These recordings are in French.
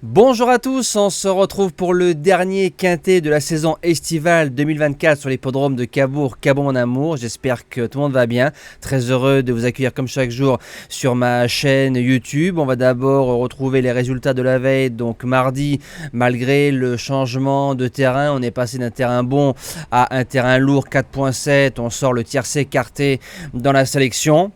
Bonjour à tous, on se retrouve pour le dernier quintet de la saison estivale 2024 sur l'hippodrome de Cabourg, Cabot mon amour. J'espère que tout le monde va bien. Très heureux de vous accueillir comme chaque jour sur ma chaîne YouTube. On va d'abord retrouver les résultats de la veille. Donc mardi, malgré le changement de terrain, on est passé d'un terrain bon à un terrain lourd 4.7. On sort le tiercé écarté dans la sélection.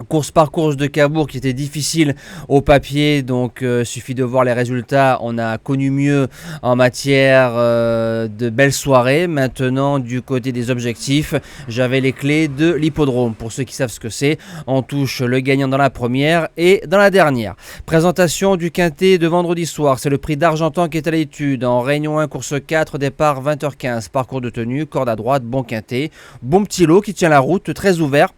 Course par course de Cabourg qui était difficile au papier, donc suffit de voir les résultats. On a connu mieux en matière de belles soirées. Maintenant, du côté des objectifs, j'avais les clés de l'hippodrome. Pour ceux qui savent ce que c'est, on touche le gagnant dans la première et dans la dernière. Présentation du quintet de vendredi soir, c'est le prix d'Argentan qui est à l'étude. En Réunion 1, course 4, départ 20h15, parcours de tenue, corde à droite, bon quintet, bon petit lot qui tient la route, très ouvert.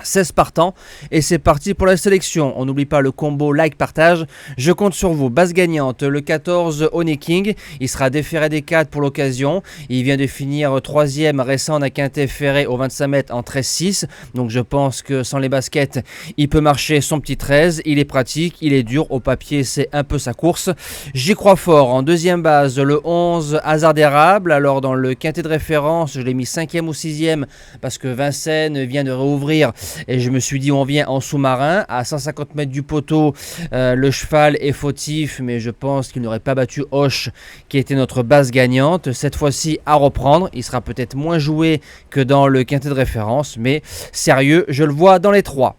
16 partants et c'est parti pour la sélection. On n'oublie pas le combo like-partage. Je compte sur vous. Base gagnante, le 14 Honey King. Il sera déféré des 4 pour l'occasion. Il vient de finir 3e récent à quintet ferré au 25 mètres en 13-6. Donc je pense que sans les baskets, il peut marcher son petit 13. Il est pratique, il est dur. Au papier, c'est un peu sa course. J'y crois fort. En deuxième base, le 11 Hasard d'érable. Alors dans le quintet de référence, je l'ai mis 5e ou 6e parce que Vincennes vient de réouvrir. Et je me suis dit on vient en sous-marin à 150 mètres du poteau. Le cheval est fautif, mais je pense qu'il n'aurait pas battu Hoche qui était notre base gagnante. Cette fois-ci à reprendre, il sera peut-être moins joué que dans le quintet de référence, mais sérieux, je le vois dans les 3.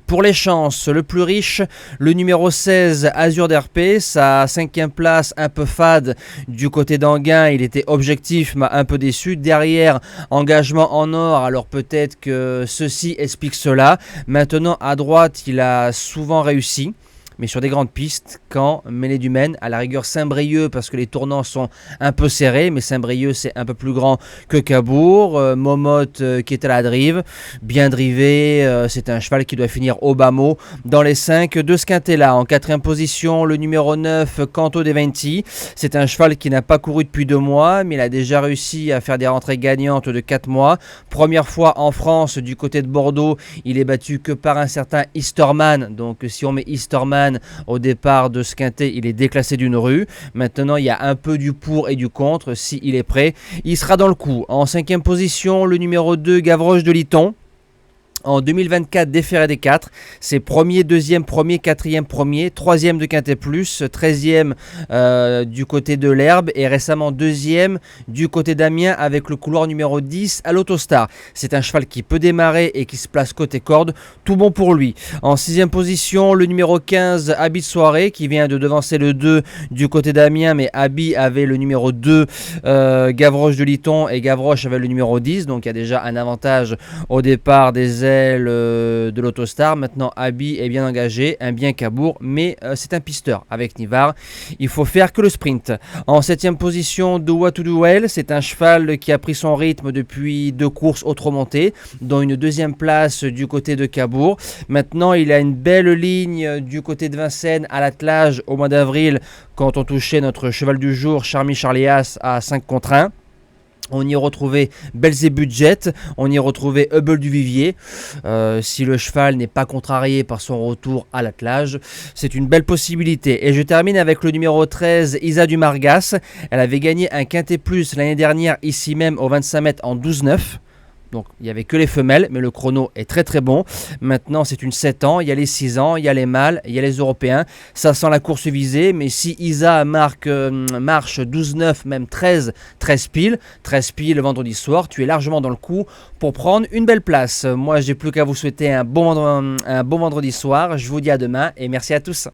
Pour les chances, le plus riche, le numéro 16, Azur d'RP, sa 5e place un peu fade du côté d'Anguin, il était objectif, m'a un peu déçu. Derrière, engagement en or, alors peut-être que ceci explique cela. Maintenant, à droite, il a souvent réussi. Mais sur des grandes pistes, Caen, Mêlée du Maine, à la rigueur Saint-Brieuc parce que les tournants sont un peu serrés, mais Saint-Brieuc c'est un peu plus grand que Cabourg. Momotte qui est à la drive, bien drivé, c'est un cheval qui doit finir au bas mot dans les 5 de ce quintet-là. En 4e position, le numéro 9, Canto De Venti. C'est un cheval qui n'a pas couru depuis 2 mois, mais il a déjà réussi à faire des rentrées gagnantes de 4 mois. Première fois en France du côté de Bordeaux, il est battu que par un certain Easterman. Donc si on met Easterman au départ de ce quintet, il est déclassé d'une rue. Maintenant, il y a un peu du pour et du contre. S'il est prêt, il sera dans le coup. En 5e position, le numéro 2, Gavroche de Liton. En 2024, déféré des 4, c'est premier, deuxième, premier, quatrième, premier, troisième de Quintet Plus, 13e du côté de l'Herbe et récemment deuxième du côté d'Amiens avec le couloir numéro 10 à l'Autostar. C'est un cheval qui peut démarrer et qui se place côté corde, tout bon pour lui. En 6e position, le numéro 15, Habit de Soirée, qui vient de devancer le 2 du côté d'Amiens, mais Habit avait le numéro 2, Gavroche de Liton, et Gavroche avait le numéro 10, donc il y a déjà un avantage au départ des ailes de l'Autostar. Maintenant Abi est bien engagé, un bien Cabourg, mais c'est un pisteur avec Nivard, il faut faire que le sprint. En 7e position, Do What to Do Well, c'est un cheval qui a pris son rythme depuis 2 courses au trot monté, dont une 2e place du côté de Cabourg. Maintenant il a une belle ligne du côté de Vincennes à l'attelage au mois d'avril quand on touchait notre cheval du jour Charmy Charlias à 5 contre 1. On y retrouvait Belzebudget, on y retrouvait Hubble du Vivier. Si le cheval n'est pas contrarié par son retour à l'attelage, c'est une belle possibilité. Et je termine avec le numéro 13, Isa du Margas. Elle avait gagné un quintet plus l'année dernière, ici même au 25 mètres en 12-9. Donc il n'y avait que les femelles, mais le chrono est très très bon. Maintenant c'est une 7 ans, il y a les 6 ans, il y a les mâles, il y a les européens. Ça sent la course visée, mais si Isa marche 12-9, même 13 piles vendredi soir, tu es largement dans le coup pour prendre une belle place. Moi j'ai plus qu'à vous souhaiter un bon vendredi soir. Je vous dis à demain et merci à tous.